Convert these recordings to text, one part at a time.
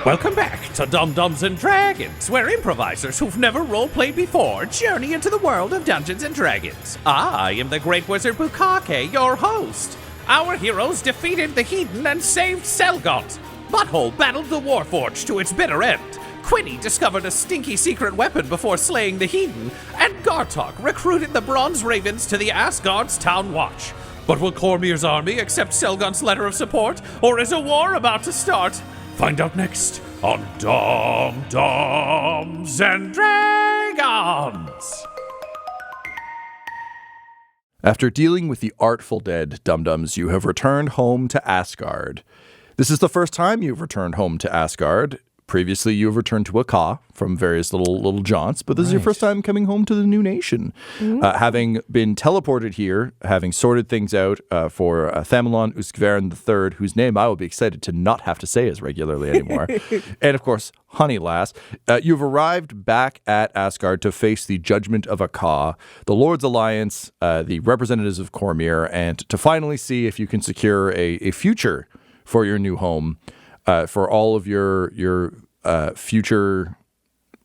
Welcome back to Dum-Dums and Dragons, where improvisers who've never roleplayed before journey into the world of Dungeons and Dragons. I am the Great Wizard Bukake, your host. Our heroes defeated the Hedon and saved Sellgaunt. Butthole battled the warforged to its bitter end. Quinny discovered a stinky secret weapon before slaying the Hedon, and Gartok recruited the Bronze Ravens to the Asgard's town watch. But will Cormyr's army accept Sellgaunt's letter of support, or is a war about to start? Find out next on Dum-Dums and Dragons! After dealing with the Artful Dead, Dum-Dums, you have returned home to Asgard. This is the first time you've returned home to Asgard. Previously, you have returned to Akka from various little jaunts, but this is your first time coming home to the new nation. Mm-hmm. Having been teleported here, having sorted things out for Thamelon Uskvern III, whose name I will be excited to not have to say as regularly anymore, and of course, Honeylass, you've arrived back at Asgard to face the judgment of Akka, the Lord's Alliance, the representatives of Cormyr, and to finally see if you can secure a future for your new home. For all of your future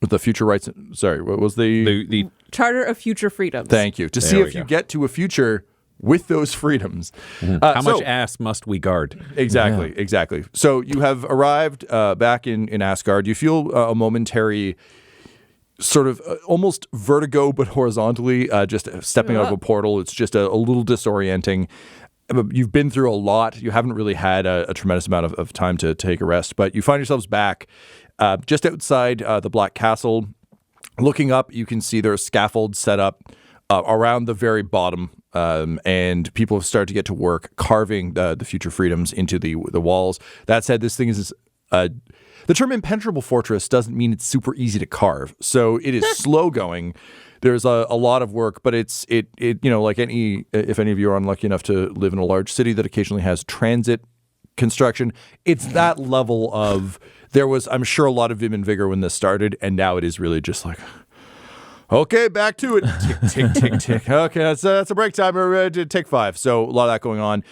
rights. Sorry, what was the Charter of Future Freedoms? Thank you. To see if you get to a future with those freedoms. Mm-hmm. How much ass must we guard? Exactly. So you have arrived back in Asgard. You feel a momentary sort of almost vertigo, but horizontally, just stepping out of a portal. It's just a little disorienting. You've been through a lot. You haven't really had a tremendous amount of time to take a rest, but you find yourselves back just outside the Black Castle. Looking up, you can see there's scaffolds set up around the very bottom, and people have started to get to work carving the future freedoms into the walls. That said, this thing is the term impenetrable fortress doesn't mean it's super easy to carve, so it is slow going. There's a lot of work, but it like if any of you are unlucky enough to live in a large city that occasionally has transit construction, it's that level of, there was, I'm sure, a lot of vim and vigor when this started, and now it is really just like, okay, back to it. Tick, tick, tick, tick. Okay, that's a break time. Take 5. So a lot of that going on.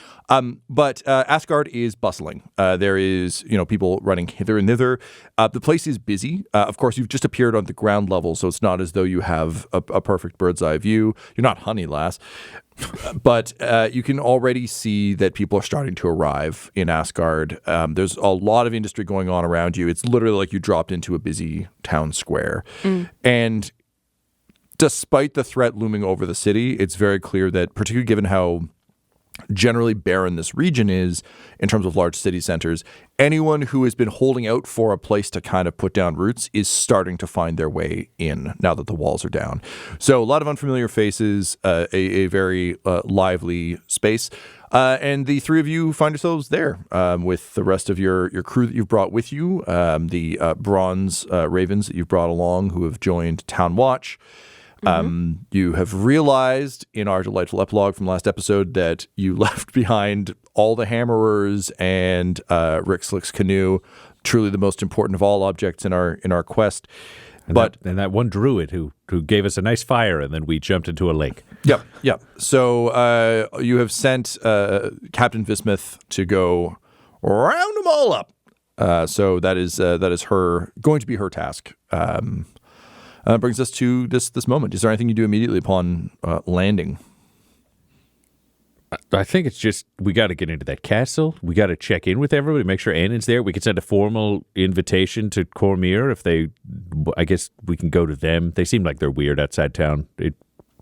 But Asgard is bustling. There is, people running hither and thither. The place is busy. Of course, you've just appeared on the ground level, so it's not as though you have a perfect bird's eye view. You're not Honeylass. But you can already see that people are starting to arrive in Asgard. There's a lot of industry going on around you. It's literally like you dropped into a busy town square. And despite the threat looming over the city, it's very clear that, particularly given how generally barren this region is in terms of large city centers, anyone who has been holding out for a place to kind of put down roots is starting to find their way in now that the walls are down. So a lot of unfamiliar faces, a very lively space. And the three of you find yourselves there with the rest of your crew that you've brought with you, the bronze ravens that you've brought along who have joined Town Watch. You have realized in our delightful epilogue from last episode that you left behind all the hammerers and Rick Slick's canoe, truly the most important of all objects in our quest. And that one druid who gave us a nice fire, and then we jumped into a lake. Yep. So you have sent Captain Vismuth to go round them all up. So that is going to be her task. Brings us to this moment. Is there anything you do immediately upon landing? I think it's just, we got to get into that castle. We got to check in with everybody, make sure Annan's there. We could send a formal invitation to Cormyr if they, I guess we can go to them. They seem like they're weird outside town.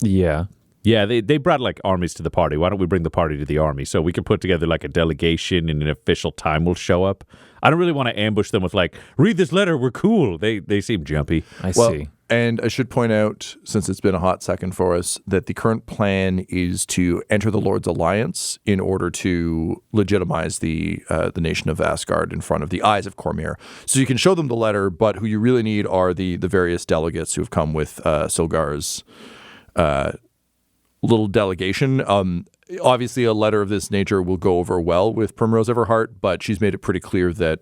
Yeah, they brought like armies to the party. Why don't we bring the party to the army? So we can put together like a delegation and an official time will show up. I don't really want to ambush them with like, read this letter, we're cool. They seem jumpy. I see. And I should point out, since it's been a hot second for us, that the current plan is to enter the Lord's Alliance in order to legitimize the nation of Asgard in front of the eyes of Cormyr. So you can show them the letter, but who you really need are the various delegates who have come with Silgar's little delegation. Obviously, a letter of this nature will go over well with Primrose Everheart, but she's made it pretty clear that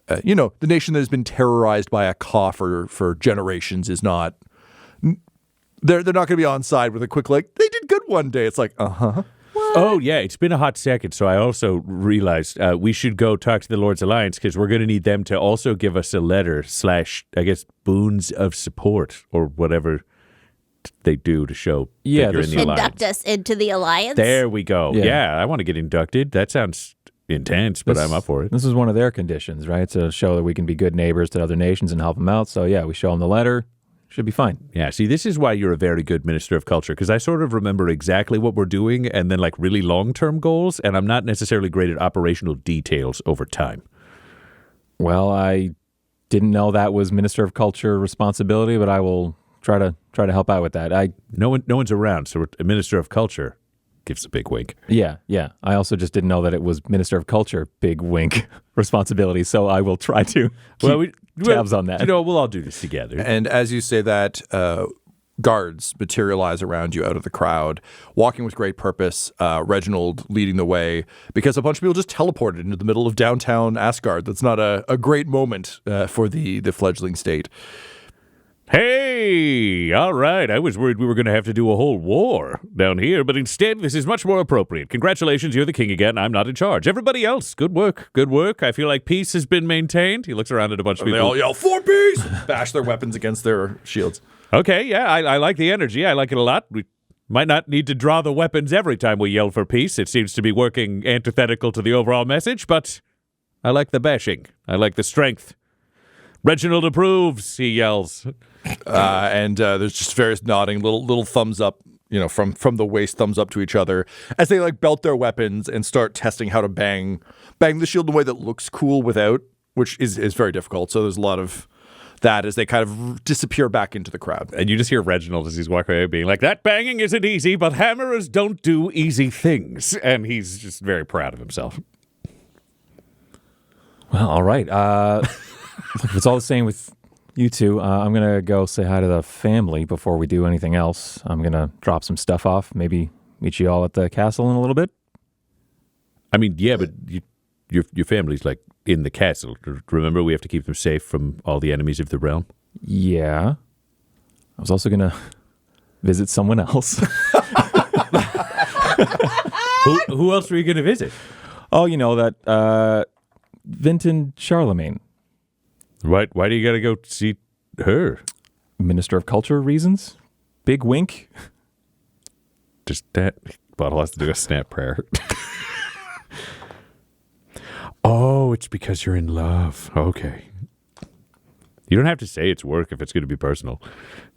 the nation that has been terrorized by a Ka for generations is not. They're not going to be on side with a quick like they did good one day. It's like What? Oh, yeah, it's been a hot second, so I also realized we should go talk to the Lord's Alliance because we're going to need them to also give us a letter / I guess, boons of support or whatever they do to show that you're in the Alliance. Induct us into the Alliance? There we go. Yeah. Yeah, I want to get inducted. That sounds intense, but I'm up for it. This is one of their conditions, right? To show that we can be good neighbors to other nations and help them out. So, yeah, we show them the letter. Should be fine. Yeah, see, this is why you're a very good Minister of Culture, because I sort of remember exactly what we're doing and then like really long-term goals, and I'm not necessarily great at operational details over time. Well, I didn't know that was Minister of Culture responsibility, but I will try to help out with that. No one's around, so a Minister of Culture gives a big wink. Yeah. I also just didn't know that it was Minister of Culture, big wink, responsibility. So I will try to keep tabs on that. You know, we'll all do this together. And as you say that, guards materialize around you out of the crowd, walking with great purpose, Reginald leading the way, because a bunch of people just teleported into the middle of downtown Asgard. That's not a great moment for the fledgling state. Hey, all right. I was worried we were going to have to do a whole war down here, but instead, this is much more appropriate. Congratulations, you're the king again. I'm not in charge. Everybody else, good work, good work. I feel like peace has been maintained. He looks around at a bunch of people. They all yell, "For peace!" Bash their weapons against their shields. Okay, yeah, I like the energy. I like it a lot. We might not need to draw the weapons every time we yell for peace. It seems to be working antithetical to the overall message, but I like the bashing. I like the strength. Reginald approves, he yells. And there's just various nodding, little thumbs up, from the waist, thumbs up to each other as they like belt their weapons and start testing how to bang the shield in a way that looks cool without, which is very difficult. So there's a lot of that as they kind of disappear back into the crowd. And you just hear Reginald as he's walking away being like, that banging isn't easy, but hammerers don't do easy things. And he's just very proud of himself. Well, all right. If it's all the same with you two, I'm going to go say hi to the family before we do anything else. I'm going to drop some stuff off, maybe meet you all at the castle in a little bit. I mean, yeah, but your family's like in the castle. Remember, we have to keep them safe from all the enemies of the realm. Yeah. I was also going to visit someone else. Who else were you going to visit? Oh, that Vinton Charlemagne. Why do you got to go see her? Minister of Culture reasons? Big wink. Just that. Butthole has to do a snap prayer. Oh, it's because you're in love. Okay. You don't have to say it's work if it's going to be personal.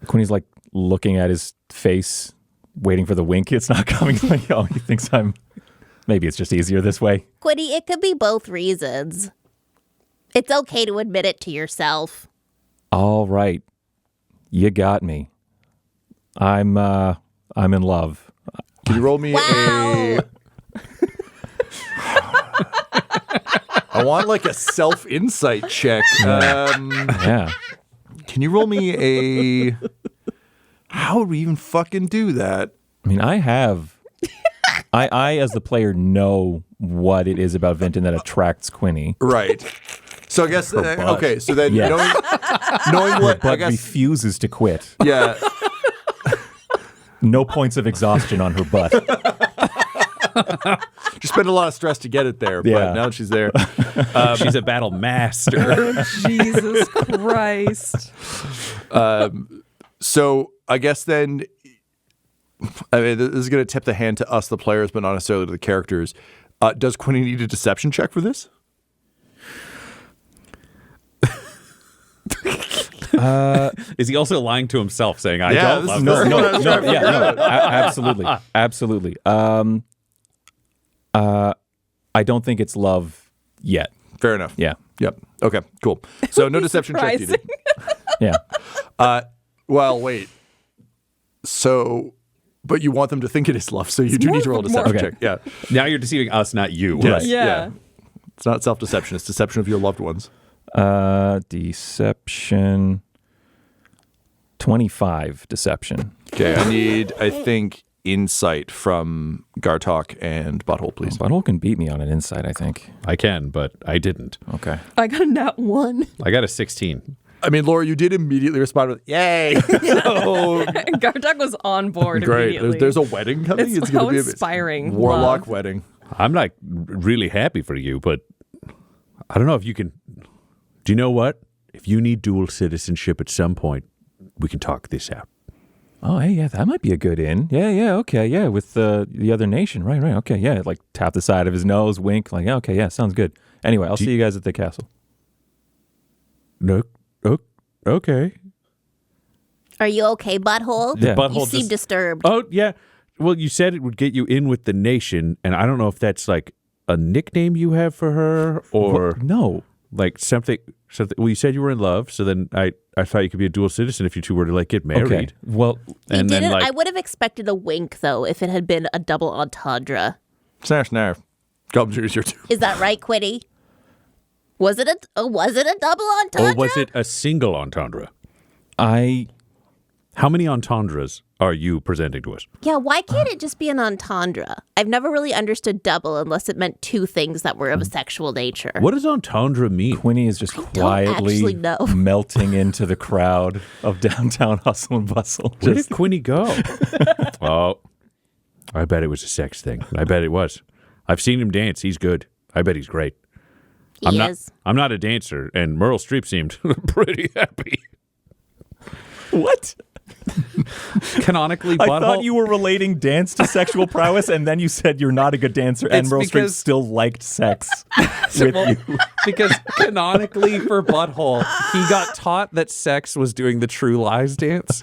Quinny's like looking at his face, waiting for the wink. It's not coming. Like, oh, he thinks maybe it's just easier this way. Quinny, it could be both reasons. It's okay to admit it to yourself. All right. You got me. I'm in love. Can you roll me Wow. I want like a self-insight check. Yeah. Can you roll me a... How would we even fucking do that? I mean, I as the player know what it is about Vinton that attracts Quinny. Right. So I guess, okay, so then Yes. knowing what, I But guess, refuses to quit. yeah. No points of exhaustion on her butt. She spent a lot of stress to get it there, but Yeah. now she's there. She's a battle master. Jesus Christ. So I guess then, I mean, this is going to tip the hand to us, the players, but not necessarily to the characters. Does Quinny need a deception check for this? Is he also lying to himself saying, I Yeah, don't this love is her? Absolutely. Absolutely. I don't think it's love yet. Fair enough. Yeah. Yep. Okay, cool. So no deception check needed. Yeah. Well, wait. So, but you want them to think it is love, so you do need to roll a deception Okay. check. Yeah. Now you're deceiving us, not you. Yes. Yeah. It's not self-deception. It's deception of your loved ones. Deception. 25 deception. Okay, I need, I think, insight from Gartok and Butthole, please. Butthole can beat me on an insight, I think. I can, but I didn't. Okay. I got a nat 1. I got a 16. I mean, Laura, you did immediately respond with, yay. So, Gartok was on board great. immediately. There's a wedding coming. It's going so to be inspiring. warlock Love. wedding. I'm like really happy for you, but I don't know if you can. Do you know what? If you need dual citizenship at some point, we can talk this out. Oh, hey, yeah, that might be a good in. Yeah, okay, yeah, with the other nation. Right, okay, yeah. Like tap the side of his nose, wink, like, okay, yeah, sounds good. Anyway, I'll see you guys at the castle. No, okay. Are you okay, Butthole? Yeah. You Butthole seem just- disturbed. Oh, yeah. Well, you said it would get you in with the nation, and I don't know if that's like a nickname you have for her or No. like something. Well, you said you were in love, so then I thought you could be a dual citizen if you two were to like get married. Okay. Well, He and then didn't. like I would have expected a wink though if it had been a double entendre. Snarf. Gum juice your two. Is that right, Quinny? Was it a double entendre? or was it a single entendre? I How many entendres are you presenting to us? Yeah, why can't it just be an entendre? I've never really understood double unless it meant two things that were of a sexual nature. What does entendre mean? Quinny is just actually quietly know. melting into the crowd of downtown hustle and bustle. Where Just, did Quinny go? Oh, I bet it was a sex thing. I bet it was. I've seen him dance. He's good. I bet he's great. He is. I'm not a dancer, and Meryl Streep seemed pretty happy. what? Canonically, I Butthole. thought you were relating dance to sexual prowess, and then you said you're not a good dancer, and It's Meryl Streep because- still liked sex with you. Because canonically for Butthole, he got taught that sex was doing the True Lies dance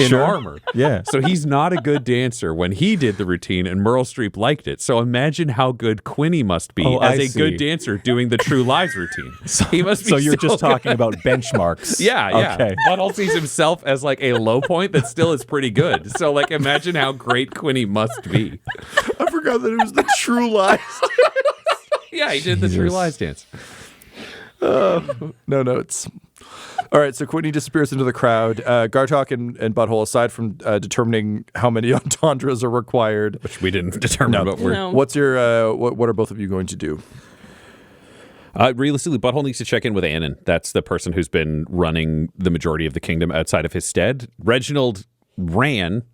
in Sure. armor. Yeah. So he's not a good dancer when he did the routine, and Meryl Streep liked it. So imagine how good Quinny must be Oh, as I a see. good dancer doing the True Lies routine. He must be So you're so just talking good. about benchmarks. Yeah. Okay. Butthole sees himself as like a low point that still is pretty good. So like imagine how great Quinny must be. I forgot that it was the True Lies. Yeah, he did the True Jesus. Lies dance. No notes. All right, so Quinny disappears into the crowd. Gartok and Butthole, aside from determining how many entendres are required, Which we didn't determine, but we're No. what's your what are both of you going to do? realistically, Butthole needs to check in with Annan. That's the person who's been running the majority of the kingdom outside of his stead. Reginald ran,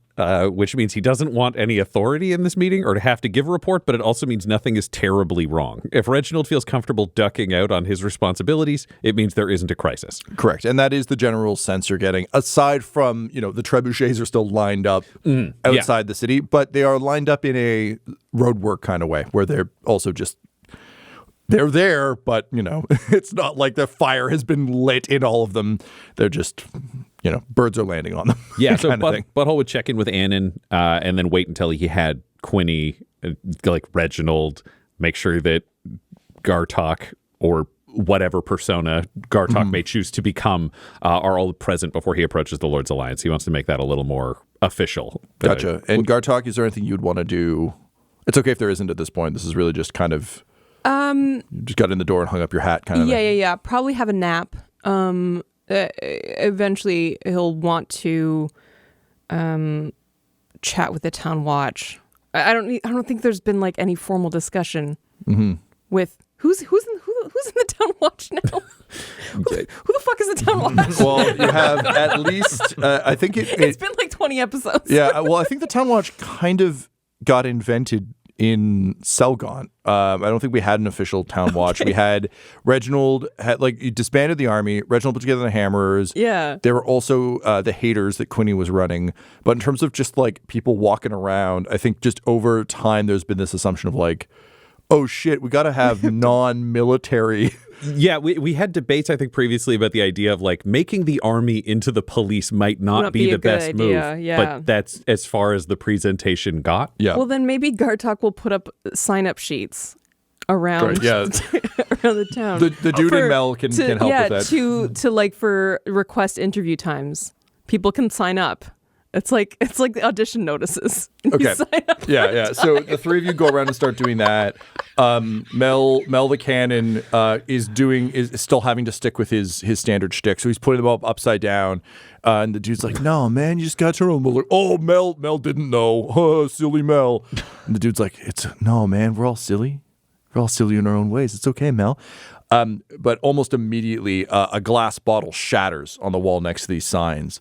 which means he doesn't want any authority in this meeting or to have to give a report, but it also means nothing is terribly wrong. If Reginald feels comfortable ducking out on his responsibilities, it means there isn't a crisis. Correct, and that is the general sense you're getting. Aside from the trebuchets are still lined up outside the city, but they are lined up in a roadwork kind of way where they're also just. They're there, but, it's not like the fire has been lit in all of them. They're just, birds are landing on them. Yeah, so kind of thing. Butthole would check in with Annan and then wait until he had Quinny, like Reginald, make sure that Gartok or whatever persona Gartok may choose to become are all present before he approaches the Lord's Alliance. He wants to make that a little more official. Gotcha. And Gartok, is there anything you'd want to do? It's okay if there isn't at this point. This is really just kind of... you just got in the door and hung up your hat kind of thing. Yeah. Probably have a nap. Eventually, he'll want to chat with the town watch. I don't think there's been like any formal discussion with who's in the town watch now. Who the fuck is the town watch? Well, you have at least, I think It's been like 20 episodes. yeah, well, I think the town watch kind of got invented in Sellgaunt. I don't think we had an official town watch. We had Reginald he disbanded the army. Reginald put together the Hammerers. Yeah. There were also the haters that Quinny was running. But in terms of just like people walking around, I think just over time there's been this assumption of like, oh shit, we got to have non-military. Yeah, we had debates, I think, previously about the idea of like making the army into the police might not be a the best good move. idea, yeah. But that's as far as the presentation got. Yeah. Well, then maybe Gartok will put up sign-up sheets around Right, yeah. around the town. The dude in Mel can help with that. to like for request interview times, people can sign up. It's like the audition notices. You Okay. sign up. Yeah. So the three of you go around and start doing that. Mel the cannon is still having to stick with his standard shtick. So he's putting them up upside down. And the dude's like, "No, man, you just got to turn on." Like, "Oh, Mel didn't know. Silly Mel." And the dude's like, "No, man, we're all silly. We're all silly in our own ways. It's okay, Mel." But almost immediately, a glass bottle shatters on the wall next to these signs.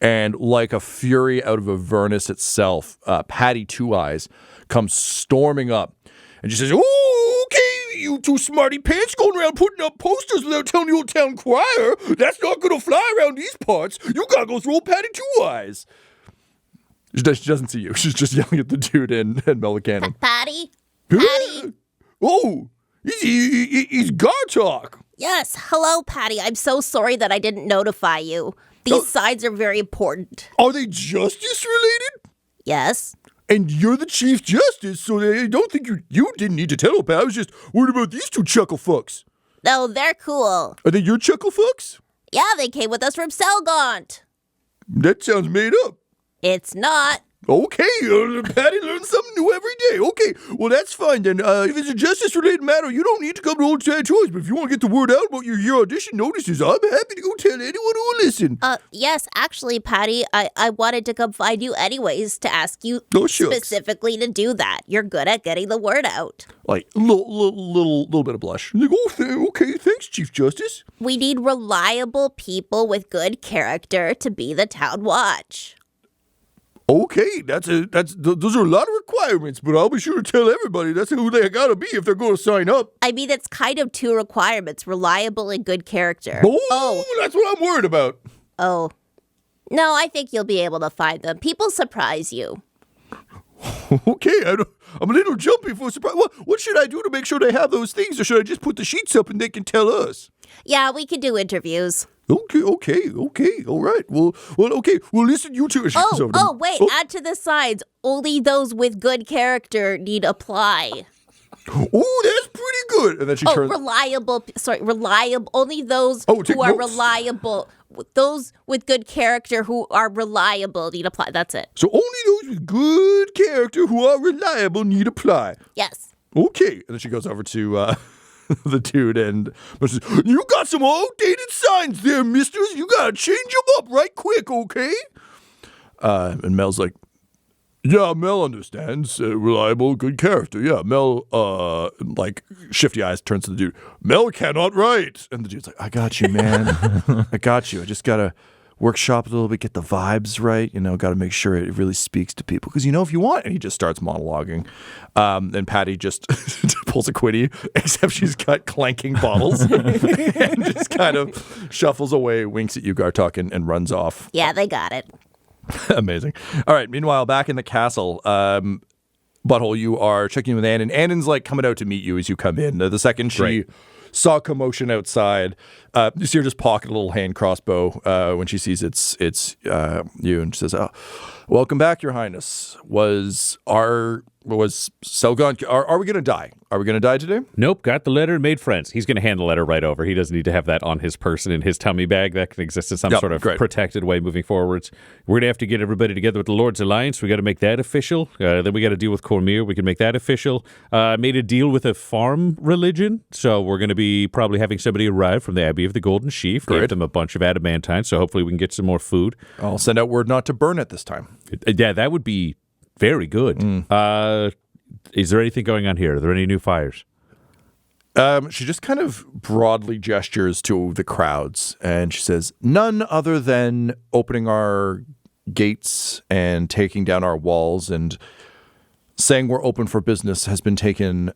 And like a fury out of Avernus itself, Patty Two Eyes comes storming up. And she says, "Oh, okay, you two smarty pants going around putting up posters without telling the old town crier. That's not going to fly around these parts. You got to go through old Patty Two Eyes." She doesn't see you. She's just yelling at the dude and Mel Cannon. Patty? Patty? Oh, he's Gartok. Yes. Hello, Patty. I'm so sorry that I didn't notify you. These signs are very important. Are they justice related? Yes. And you're the Chief Justice, so I don't think you didn't need to tell Pat. I was just worried about these two chuckle fucks. No, they're cool. Are they your chuckle fucks? Yeah, they came with us from Sellgaunt. That sounds made up. It's not. Okay, Patty learns something new every day. Okay, well, that's fine then. If it's a justice-related matter, you don't need to come to Old Sad Toys, but if you want to get the word out about your audition notices, I'm happy to go tell anyone who will listen. Yes, actually, Patty, I wanted to come find you anyways to ask you specifically to do that. You're good at getting the word out. Like, little bit of blush. Like, okay, thanks, Chief Justice. We need reliable people with good character to be the town watch. Okay, those are a lot of requirements, but I'll be sure to tell everybody that's who they gotta be if they're going to sign up. I mean, it's kind of two requirements, reliable and good character. Oh, that's what I'm worried about. Oh. No, I think you'll be able to find them. People surprise you. Okay, I'm a little jumpy for a surprise. What should I do to make sure they have those things, or should I just put the sheets up and they can tell us? Yeah, we could do interviews. Okay, all right. Well, okay. Well, listen, you two. Wait, add to the signs. Only those with good character need apply. Oh, that's pretty good. And then she turns. Reliable. Only those who are reliable. Those with good character who are reliable need apply. That's it. So only those with good character who are reliable need apply. Yes. Okay. And then she goes over to the dude and says, "You got some outdated signs there, misters. You got to change them up right quick, okay?" And Mel's like, "Yeah, Mel understands. Reliable, good character. Yeah, Mel, like, shifty eyes turns to the dude. Mel cannot write." And the dude's like, "I got you, man. I got you. I just got to workshop a little bit, get the vibes right. Got to make sure it really speaks to people. Because, if you want," and he just starts monologuing. And Patty just pulls a Quinny, except she's got clanking bottles and just kind of shuffles away, winks at you, Gartok, and runs off. Yeah, they got it. Amazing. All right. Meanwhile, back in the castle, Butthole, you are checking in with Annan. Annan's like coming out to meet you as you come in. The second she saw commotion outside, you see her just pocket a little hand crossbow when she sees it's you, and she says, "Oh, welcome back, Your Highness. Was Sellgaunt? Are we gonna die? Are we gonna die today?" Nope, got the letter and made friends. He's going to hand the letter right over. He doesn't need to have that on his person in his tummy bag. That can exist in some sort of protected way moving forwards. We're going to have to get everybody together with the Lord's Alliance. We got to make that official. Then we got to deal with Cormyr. We can make that official. Made a deal with a farm religion, so we're going to be probably having somebody arrive from the Abbey of the Golden Sheaf. Give them a bunch of adamantine, so hopefully we can get some more food. I'll send out word not to burn it this time. Yeah, that would be very good. Is there anything going on here? Are there any new fires? She just kind of broadly gestures to the crowds, and she says, "None other than opening our gates and taking down our walls and saying we're open for business has been taken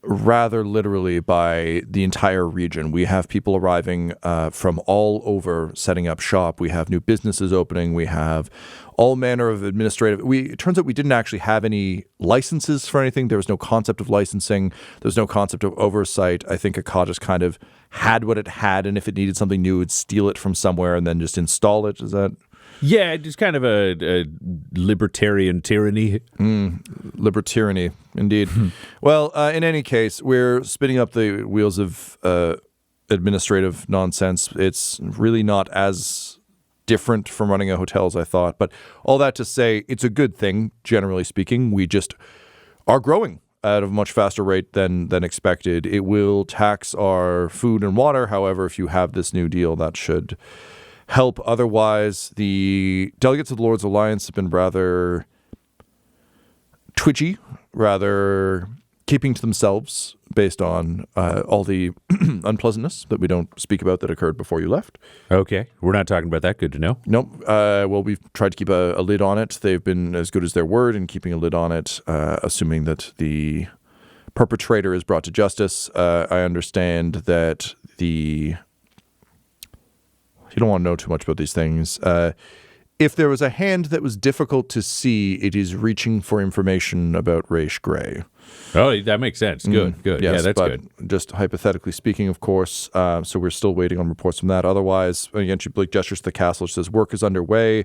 rather literally by the entire region. We have people arriving from all over setting up shop. We have new businesses opening. We have all manner of administrative. It turns out we didn't actually have any licenses for anything. There was no concept of licensing. There was no concept of oversight. I think Akka just kind of had what it had, and if it needed something new, it would steal it from somewhere and then just install it. Is that... Yeah, it's kind of a libertarian tyranny. Libertarian, indeed. Well, in any case, we're spinning up the wheels of administrative nonsense. It's really not as different from running a hotel as I thought. But all that to say, it's a good thing, generally speaking. We just are growing at a much faster rate than expected. It will tax our food and water. However, if you have this new deal, that should help. Otherwise, the delegates of the Lord's Alliance have been rather twitchy, rather keeping to themselves, based on all the unpleasantness that we don't speak about that occurred before you left. Okay. We're not talking about that. Good to know. Nope. Well, we've tried to keep a lid on it. They've been as good as their word in keeping a lid on it, assuming that the perpetrator is brought to justice. I understand that you don't want to know too much about these things. If there was a hand that was difficult to see, it is reaching for information about Raish Gray. Oh, that makes sense. Good, good. Yes, yeah, that's but good. just hypothetically speaking, of course. So we're still waiting on reports from that. Otherwise, again, she gestures to the castle. She says work is underway.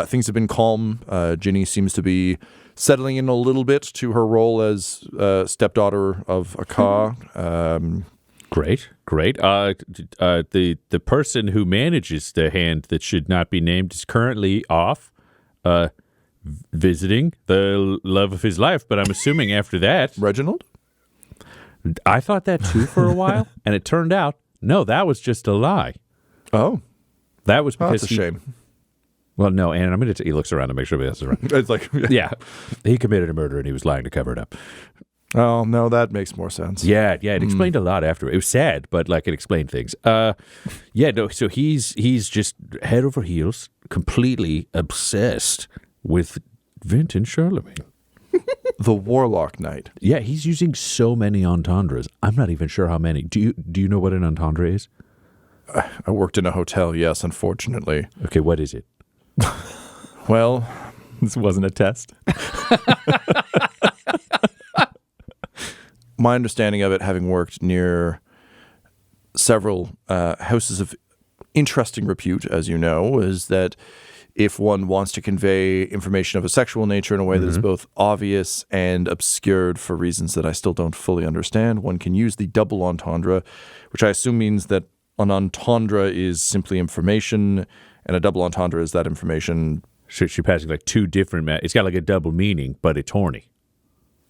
Things have been calm. Ginny seems to be settling in a little bit to her role as stepdaughter of Akka. Great. The person who manages the hand that should not be named is currently off visiting the love of his life, but I'm assuming after that... Reginald? I thought that too for a while, and it turned out, no, that was just a lie. Oh. That was because that's a shame. Well, no, and I'm going to... He looks around to make sure everybody else is around. It's like... Yeah. He committed a murder and he was lying to cover it up. Oh, no, that makes more sense. Yeah, it explained a lot after. It was sad, but like it explained things. So he's just head over heels, completely obsessed with Vinton Charlemagne. The Warlock Knight. Yeah, he's using so many entendres. I'm not even sure how many. Do you know what an entendre is? I worked in a hotel, yes, unfortunately. Okay, what is it? Well, this wasn't a test. My understanding of it, having worked near several houses of interesting repute, as you know, is that if one wants to convey information of a sexual nature in a way that is both obvious and obscured for reasons that I still don't fully understand, one can use the double entendre, which I assume means that an entendre is simply information, and a double entendre is that information. So she's passing like two different... It's got like a double meaning, but it's horny.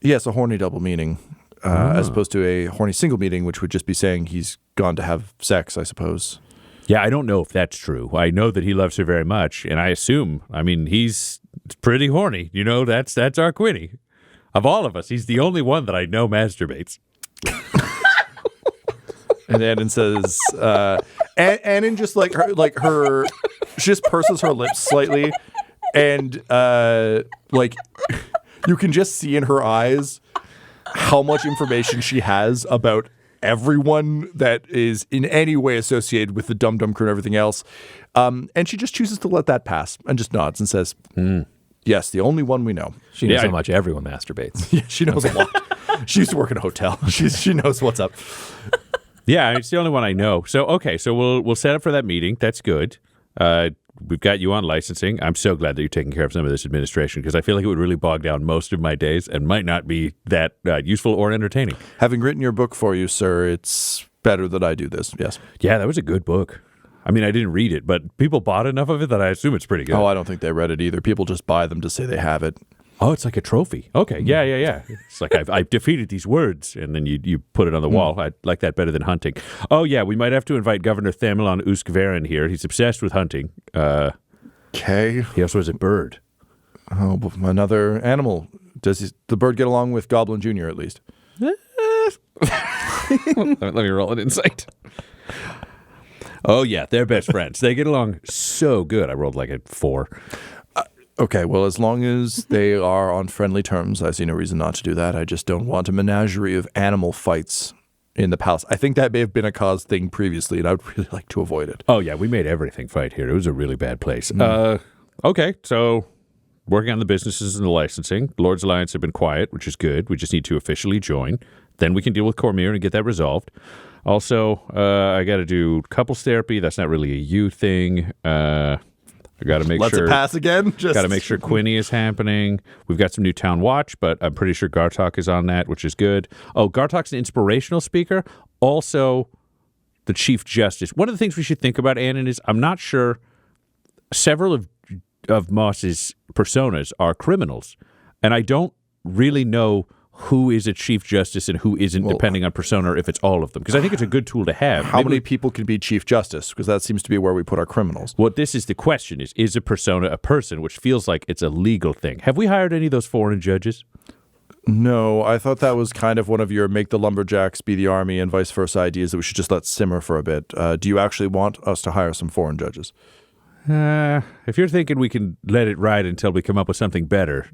Yes, a horny double meaning. As opposed to a horny single meaning, which would just be saying he's gone to have sex, I suppose. Yeah, I don't know if that's true. I know that he loves her very much, and I assume, he's pretty horny. You know, that's our Quinny. Of all of us, he's the only one that I know masturbates. And Annan says, Annan just her, she just purses her lips slightly, and you can just see in her eyes how much information she has about everyone that is in any way associated with the Dum Dum crew and everything else. And she just chooses to let that pass and just nods and says, yes, the only one we know. She knows how much everyone masturbates. Yeah, she knows a lot. She used to work in a hotel. She knows what's up. Yeah, it's the only one I know. So, okay, so we'll set up for that meeting. That's good. We've got you on licensing. I'm so glad that you're taking care of some of this administration because I feel like it would really bog down most of my days and might not be that useful or entertaining. Having written your book for you, sir, it's better that I do this, yes. Yeah, that was a good book. I didn't read it, but people bought enough of it that I assume it's pretty good. Oh, I don't think they read it either. People just buy them to say they have it. Oh, it's like a trophy. Okay, yeah. It's like I've defeated these words, and then you put it on the wall. I like that better than hunting. Oh, yeah, we might have to invite Governor Thamelon Uskvaren here. He's obsessed with hunting. Okay. He also has a bird. Oh, another animal. Does the bird get along with Goblin Jr. at least? Let me roll an insight. Oh, yeah, they're best friends. They get along so good. I rolled like a 4. Okay, well, as long as they are on friendly terms, I see no reason not to do that. I just don't want a menagerie of animal fights in the palace. I think that may have been a cause thing previously, and I would really like to avoid it. Oh, yeah, we made everything fight here. It was a really bad place. Okay, so working on the businesses and the licensing. Lord's Alliance have been quiet, which is good. We just need to officially join. Then we can deal with Cormyr and get that resolved. Also, I got to do couples therapy. That's not really a you thing. I got to make sure. Let's pass again. Got to make sure Quinny is happening. We've got some new town watch, but I'm pretty sure Gartok is on that, which is good. Oh, Gartok's an inspirational speaker. Also, the Chief Justice. One of the things we should think about, Annan, is I'm not sure several of Moss's personas are criminals, and I don't really know who is a Chief Justice and who isn't, depending on persona, or if it's all of them. Because I think it's a good tool to have. How many people can be Chief Justice? Because that seems to be where we put our criminals. Well, this is the question, is a persona a person, which feels like it's a legal thing. Have we hired any of those foreign judges? No, I thought that was kind of one of your make the lumberjacks be the army and vice versa ideas that we should just let simmer for a bit. Do you actually want us to hire some foreign judges? If you're thinking we can let it ride until we come up with something better,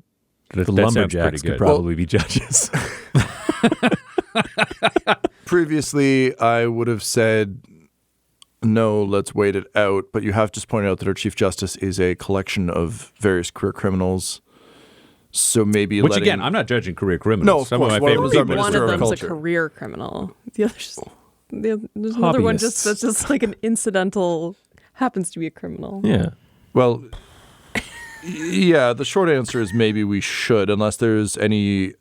The lumberjacks could probably be judges. Previously, I would have said, no, let's wait it out. But you have just pointed out that our Chief Justice is a collection of various career criminals. So maybe Which, again, I'm not judging career criminals. No, of Some course. of my favorite Maybe Minister one of of them's Culture. a career criminal. The other's there's another one Hobbyists. that's just like an incidental, happens to be a criminal. Yeah. Well, yeah, the short answer is maybe we should, unless there's any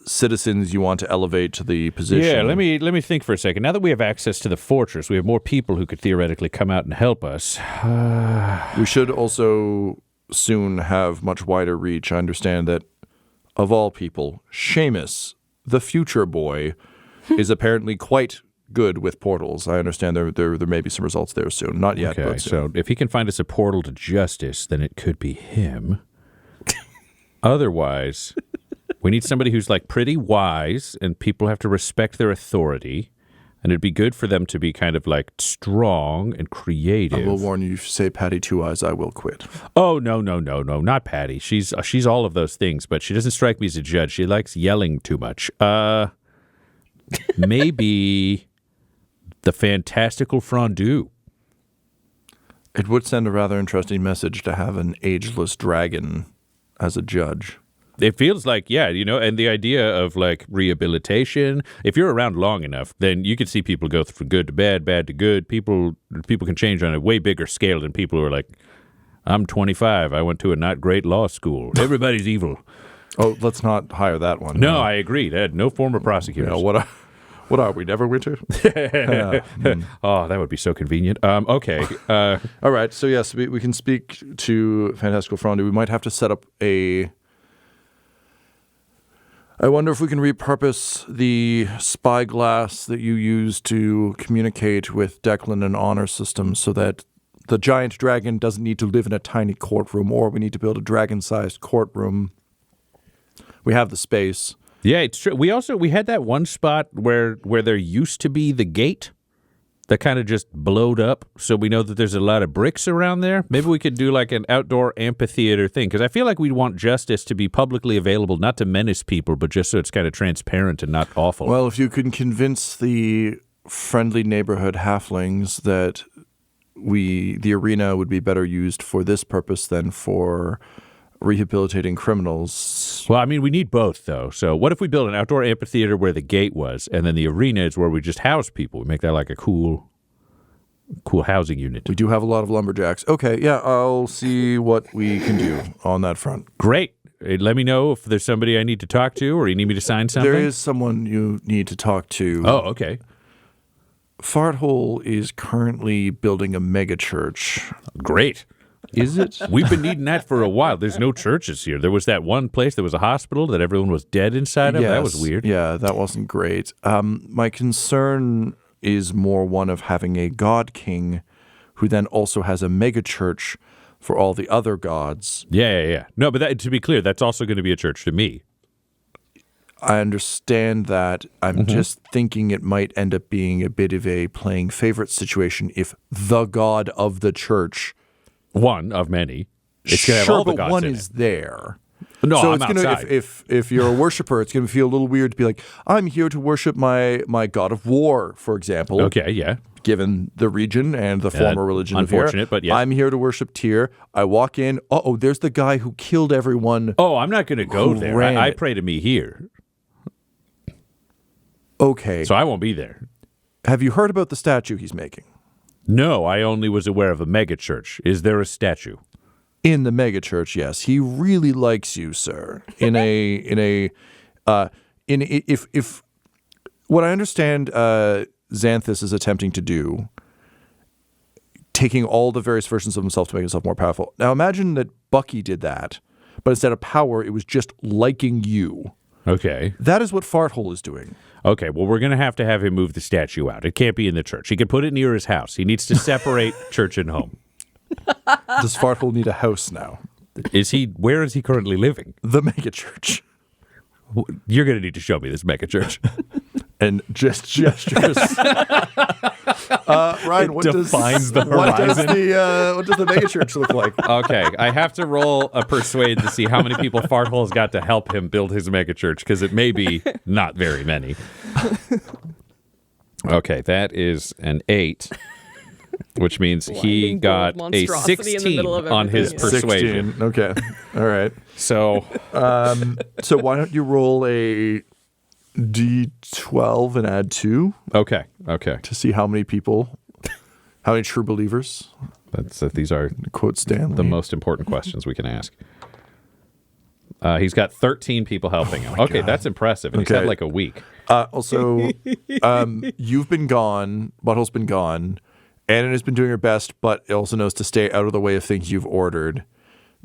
citizens you want to elevate to the position. Yeah, let me think for a second. Now that we have access to the fortress, we have more people who could theoretically come out and help us. We should also soon have much wider reach. I understand that, of all people, Seamus, the future boy, is apparently quite good with portals. I understand there may be some results there soon. Not yet, Okay, but soon. so if he can find us a portal to justice, then it could be him. Otherwise, we need somebody who's like pretty wise, and people have to respect their authority. And it'd be good for them to be kind of like strong and creative. I will warn you, if you say Patty Two Eyes, I will quit. Oh, no, not Patty. She's all of those things, but she doesn't strike me as a judge. She likes yelling too much. Maybe the fantastical fondue. It would send a rather interesting message to have an ageless dragon as a judge. It feels like, yeah, and the idea of like rehabilitation, if you're around long enough, then you can see people go from good to bad, bad to good. People can change on a way bigger scale than people who are like, I'm 25. I went to a not great law school. Everybody's evil. Oh, let's not hire that one. No, I agree. They had no former prosecutors. What are we, Neverwinter? Oh, that would be so convenient. Okay. All right, so yes, we can speak to Fantastical Fondue. We might have to set up I wonder if we can repurpose the spyglass that you use to communicate with Declan and Honor Systems so that the giant dragon doesn't need to live in a tiny courtroom, or we need to build a dragon-sized courtroom. We have the space. Yeah, it's true. We had that one spot where there used to be the gate that kind of just blowed up, so we know that there's a lot of bricks around there. Maybe we could do like an outdoor amphitheater thing, because I feel like we'd want justice to be publicly available, not to menace people, but just so it's kind of transparent and not awful. Well, if you can convince the friendly neighborhood halflings that the arena would be better used for this purpose than for rehabilitating criminals. Well, I mean, we need both, though. So what if we build an outdoor amphitheater where the gate was, and then the arena is where we just house people? We make that like a cool housing unit. We do have a lot of lumberjacks. Okay, yeah, I'll see what we can do on that front. Great. Let me know if there's somebody I need to talk to, or you need me to sign something. There is someone you need to talk to. Oh, okay. Farthole is currently building a mega church. Great. Is it? We've been needing that for a while. There's no churches here. There was that one place, there was a hospital that everyone was dead inside of. Yes. That was weird. Yeah, that wasn't great. My concern is more one of having a god king who then also has a mega church for all the other gods. Yeah. No, but to be clear, that's also going to be a church to me. I understand that. I'm just thinking it might end up being a bit of a playing favorite situation if the god of the church, one of many, it's going to have all the but gods one in is it. there. No, So I'm it's gonna, outside. if you're a worshiper, it's going to feel a little weird to be like, I'm here to worship my god of war, for example. Okay, yeah. Given the region and the former religion of here. unfortunate, but yeah. I'm here to worship Tyr. I walk in. There's the guy who killed everyone. Oh, I'm not going to go Who there. ran I it. pray to me here, Okay. so I won't be there. Have you heard about the statue he's making? No, I only was aware of a mega church. Is there a statue? In the megachurch, yes. He really likes you, sir. If what I understand Xanthus is attempting to do, taking all the various versions of himself to make himself more powerful. Now imagine that Bucky did that, but instead of power, it was just liking you. Okay. That is what Farthole is doing. Okay, well, we're going to have him move the statue out. It can't be in the church. He can put it near his house. He needs to separate church and home. Does Farthole need a house now? Where is he currently living? The megachurch. You're going to need to show me this megachurch. And just gestures. Ryan, what defines the what does horizon. what does the megachurch look like? Okay, I have to roll a persuade to see how many people Farthole's got to help him build his megachurch, because it may be not very many. Okay, that is an 8, which means he Blinding got bolt a monstrosity in the 16 middle of on his everything. persuasion. 16. Okay. All right. So So why don't you roll a D12 and add 2 okay. to see how many people, how many true believers, These are quote Stanley. the most important questions we can ask. He's got 13 people helping him. Okay, God. that's impressive. And he's Okay. had like a week. Also, you've been gone, Butthole's been gone, Annan has been doing her best, but also knows to stay out of the way of things you've ordered.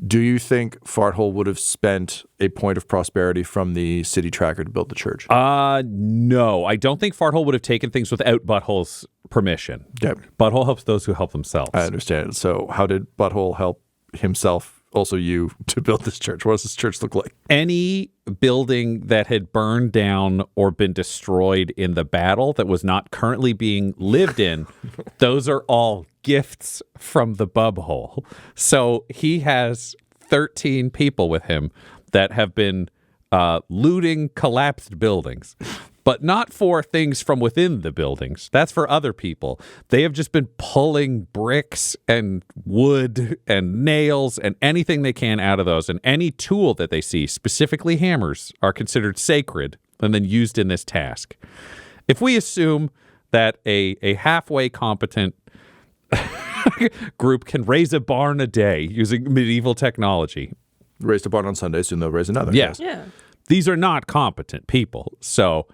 Do you think Farthole would have spent a point of prosperity from the city tracker to build the church? No, I don't think Farthole would have taken things without Butthole's permission. Okay. Butthole helps those who help themselves. I understand. So how did Butthole help himself, also you, to build this church? What does this church look like? Any building that had burned down or been destroyed in the battle that was not currently being lived in, those are all gifts from the Bubhole. So he has 13 people with him that have been looting collapsed buildings, but not for things from within the buildings. That's for other people. They have just been pulling bricks and wood and nails and anything they can out of those. And any tool that they see, specifically hammers, are considered sacred and then used in this task. If we assume that a halfway competent group can raise a barn a day using medieval technology. Raised a barn on Sunday, soon they'll raise another. Yes. Yeah. These are not competent people. So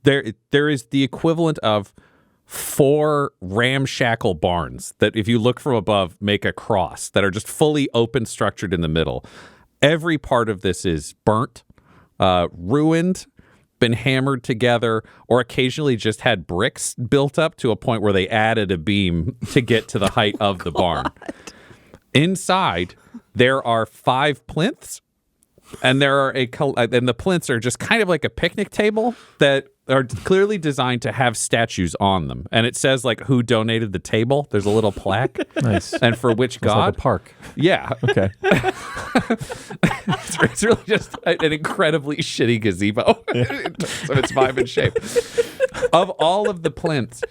there is the equivalent of 4 ramshackle barns that, if you look from above, make a cross, that are just fully open, structured in the middle. Every part of this is burnt, ruined, been hammered together, or occasionally just had bricks built up to a point where they added a beam to get to the height of the barn. Inside, there are 5 plinths, and and the plinths are just kind of like a picnic table that are clearly designed to have statues on them. And it says like who donated the table. There's a little plaque. Nice. And for which It's like god. a park. Yeah. Okay. It's really just an incredibly shitty gazebo in terms of its vibe and shape. Of all of the plinths,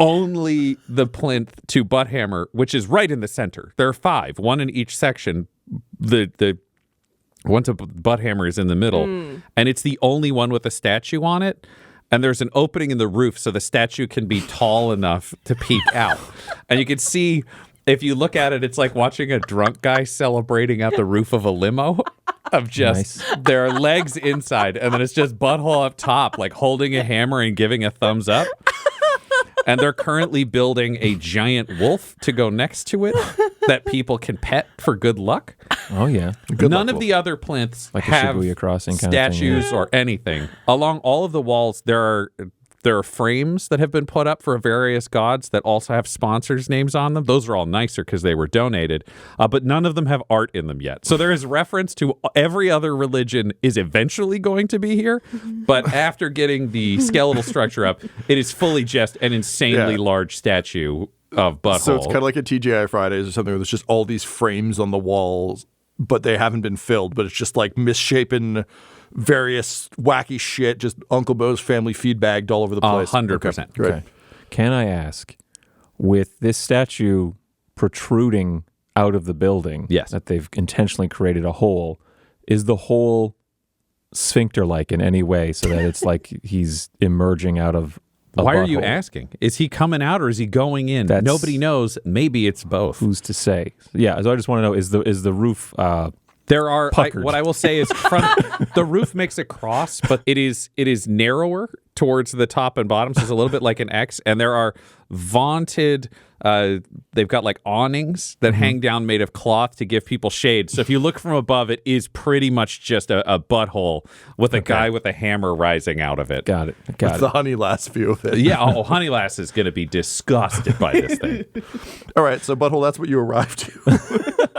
only the plinth to Butthammer, which is right in the center. There are 5, one in each section. The one to Butthammer is in the middle, and it's the only one with a statue on it. And there's an opening in the roof so the statue can be tall enough to peek out. And you can see, if you look at it, it's like watching a drunk guy celebrating out the roof of a limo. Of just, there are legs inside, and then it's just Butthole up top, like holding a hammer and giving a thumbs up. And they're currently building a giant wolf to go next to it that people can pet for good luck. Oh, yeah. None of the other plinths Like a have Shibuya crossing kind of thing, statues or anything. Along all of the walls, there are frames that have been put up for various gods that also have sponsors' names on them. Those are all nicer because they were donated, but none of them have art in them yet. So there is reference to every other religion is eventually going to be here, but after getting the skeletal structure up, it is fully just an insanely large statue of Butthole. So it's kind of like a TGI Fridays or something where there's just all these frames on the walls, but they haven't been filled, but it's just like misshapen, various wacky shit, just Uncle Bo's family feed bagged all over the place. 100%. Okay, great. Okay. Can I ask, with this statue protruding out of the building, Yes. that they've intentionally created a hole, is the hole sphincter-like in any way so that it's like he's emerging out of a Why are you butthole? asking? Is he coming out or is he going in? That's- Nobody knows. Maybe it's both. Who's to say? Yeah, so I just want to know, is the roof There are puckered? what I will say is the roof makes a cross, but it is narrower towards the top and bottom, so it's a little bit like an X. And there are vaunted. They've got like awnings that hang down made of cloth to give people shade. So if you look from above, it is pretty much just a butthole with a guy with a hammer rising out of it. Got it. That's the honey last view of it. Yeah, Honeylass is going to be disgusted by this thing. All right, so Butthole, that's what you arrived to.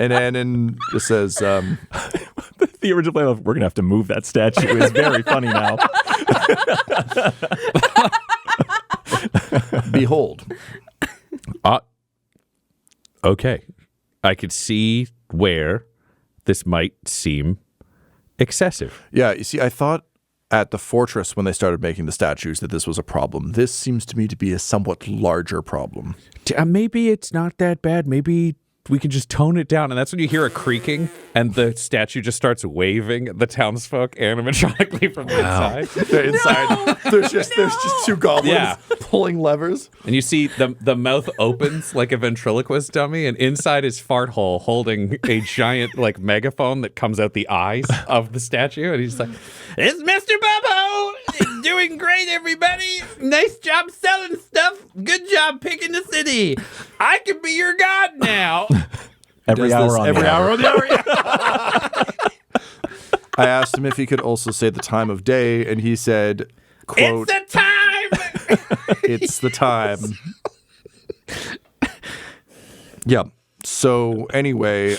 And Annan just says, The the original plan of, we're going to have to move that statue is very funny now. Behold. Okay. I could see where this might seem excessive. Yeah, you see, I thought at the fortress when they started making the statues that this was a problem. This seems to me to be a somewhat larger problem. Maybe it's not that bad. Maybe we can just tone it down. And that's when you hear a creaking and the statue just starts waving at the townsfolk animatronically from the inside. They're inside. There's just two goblins pulling levers. And you see the mouth opens like a ventriloquist dummy, and inside is Farthole holding a giant like megaphone that comes out the eyes of the statue. And he's like, "It's Mr. Butthole! Doing great, everybody! Nice job selling stuff! Good job picking the city! I can be your god now!" Every hour on the hour. I asked him if he could also say the time of day, and he said, quote, "It's the time!" It's the time. Yeah. So anyway,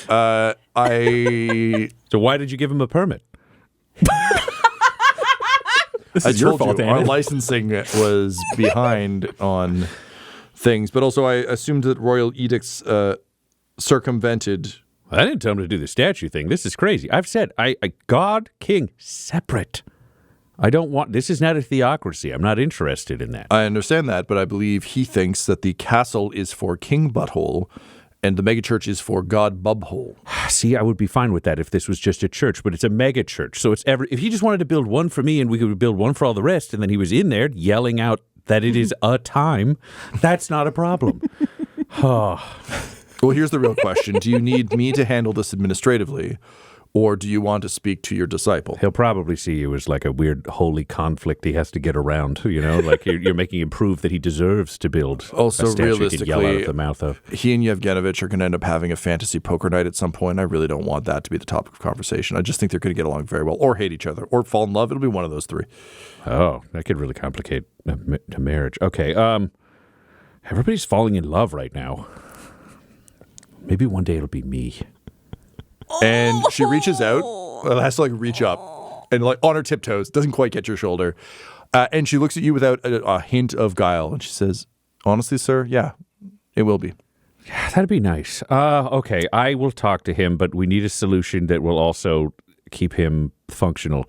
So why did you give him a permit? This I is your told fault, you, our Andy. licensing was behind on things, but also I assumed that royal edicts circumvented. I didn't tell him to do the statue thing. This is crazy. I've said, I God, king, separate. I don't want, this is not a theocracy. I'm not interested in that. I understand that, but I believe he thinks that the castle is for King Butthole and the megachurch is for God Bubhole. See, I would be fine with that if this was just a church, but it's a mega church. So it's if he just wanted to build one for me and we could build one for all the rest, and then he was in there yelling out that it is a time, that's not a problem. Well, here's the real question. Do you need me to handle this administratively, or do you want to speak to your disciple? He'll probably see you as like a weird holy conflict he has to get around, you know, like you're making him prove that he deserves to build Also, a statue he can yell out realistically, of the mouth of. He and Yevgenovich are going to end up having a fantasy poker night at some point. I really don't want that to be the topic of conversation. I just think they're going to get along very well, or hate each other, or fall in love. It'll be one of those three. Oh, that could really complicate a marriage. Okay, everybody's falling in love right now. Maybe one day it'll be me. And she reaches out, has to like reach up, and like on her tiptoes, doesn't quite get your shoulder. And she looks at you without a hint of guile, and she says, "Honestly, sir, yeah, it will be." Yeah, that'd be nice. Okay, I will talk to him, but we need a solution that will also keep him functional.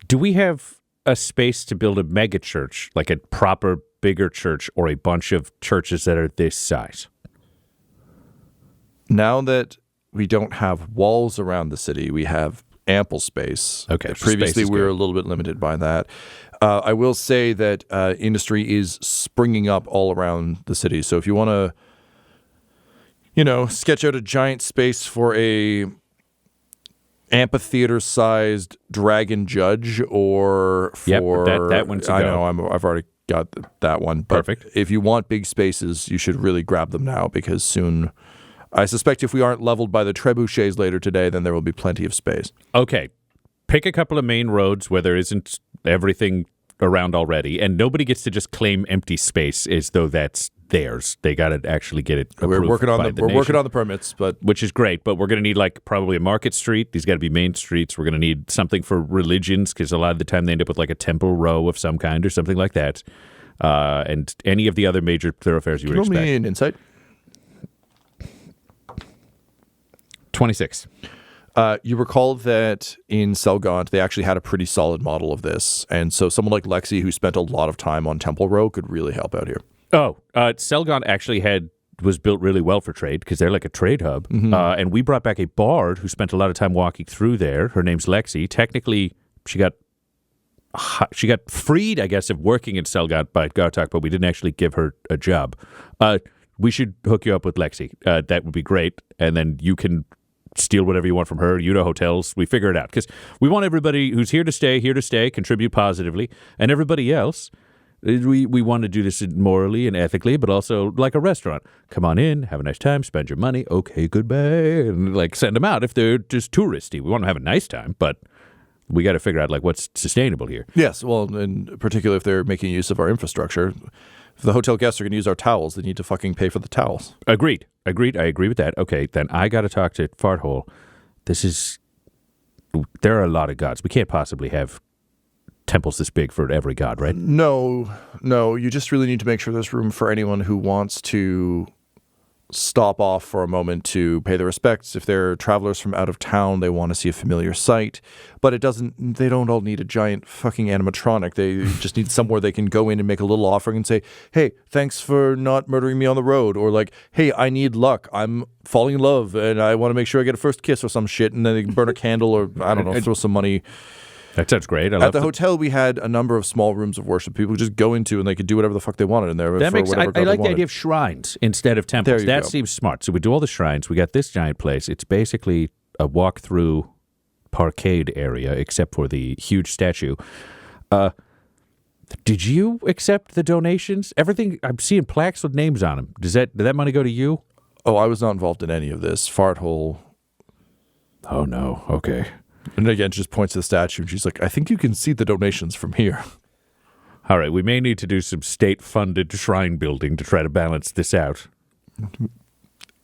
Do we have a space to build a mega church, like a proper bigger church, or a bunch of churches that are this size? Now that we don't have walls around the city, we have ample space. Okay, so previously space is we were good. a little bit limited by that. I will say that industry is springing up all around the city. So if you want to, sketch out a giant space for a amphitheater-sized dragon judge, or for that one's a I go. know I've already got that one. But Perfect. if you want big spaces, you should really grab them now, because soon, I suspect if we aren't leveled by the trebuchets later today, then there will be plenty of space. Okay, pick a couple of main roads where there isn't everything around already, and nobody gets to just claim empty space as though that's theirs. They got to actually get it approved We're working on by the nation, working on the permits, but which is great. But we're going to need like probably a market street. These got to be main streets. We're going to need something for religions, because a lot of the time they end up with like a temple row of some kind or something like that, and any of the other major thoroughfares you would roll expect. me an insight. 26. You recall that in Sellgaunt, they actually had a pretty solid model of this. And so someone like Lexi, who spent a lot of time on Temple Row, could really help out here. Oh, Sellgaunt actually was built really well for trade, because they're like a trade hub. And we brought back a bard who spent a lot of time walking through there. Her name's Lexi. Technically, she got freed, I guess, of working in Sellgaunt by Gartok, but we didn't actually give her a job. We should hook you up with Lexi. That would be great. And then you can steal whatever you want from her. Hotels. We figure it out, because we want everybody who's here to stay, contribute positively, and everybody else, we want to do this morally and ethically, but also like a restaurant. Come on in, have a nice time, spend your money, okay, goodbye, and like send them out if they're just touristy. We want to have a nice time, but we got to figure out like what's sustainable here. Yes, well, in particular, if they're making use of our infrastructure. If the hotel guests are going to use our towels, they need to fucking pay for the towels. Agreed. I agree with that. Okay, then I got to talk to Farthole. This is there are a lot of gods. We can't possibly have temples this big for every god, right? No. You just really need to make sure there's room for anyone who wants to stop off for a moment to pay their respects. If they're travelers from out of town, they want to see a familiar sight. But they don't all need a giant fucking animatronic. They just need somewhere they can go in and make a little offering and say, hey, thanks for not murdering me on the road. Or like, hey, I need luck. I'm falling in love and I want to make sure I get a first kiss or some shit. And then they can burn a candle or, I don't know, throw some money. That sounds great. At the hotel, we had a number of small rooms of worship people could just go into, and they could do whatever the fuck they wanted in there. That makes. I like the idea of of shrines instead of temples. That seems smart. So we do all the shrines. We got this giant place. It's basically a walk-through parkade area, except for the huge statue. Did you accept the donations? Everything. I'm seeing plaques with names on them. Did that money go to you? Oh, I was not involved in any of this. Farthole. Oh no. Okay. And again, she just points to the statue, and she's like, I think you can see the donations from here. All right, we may need to do some state-funded shrine building to try to balance this out.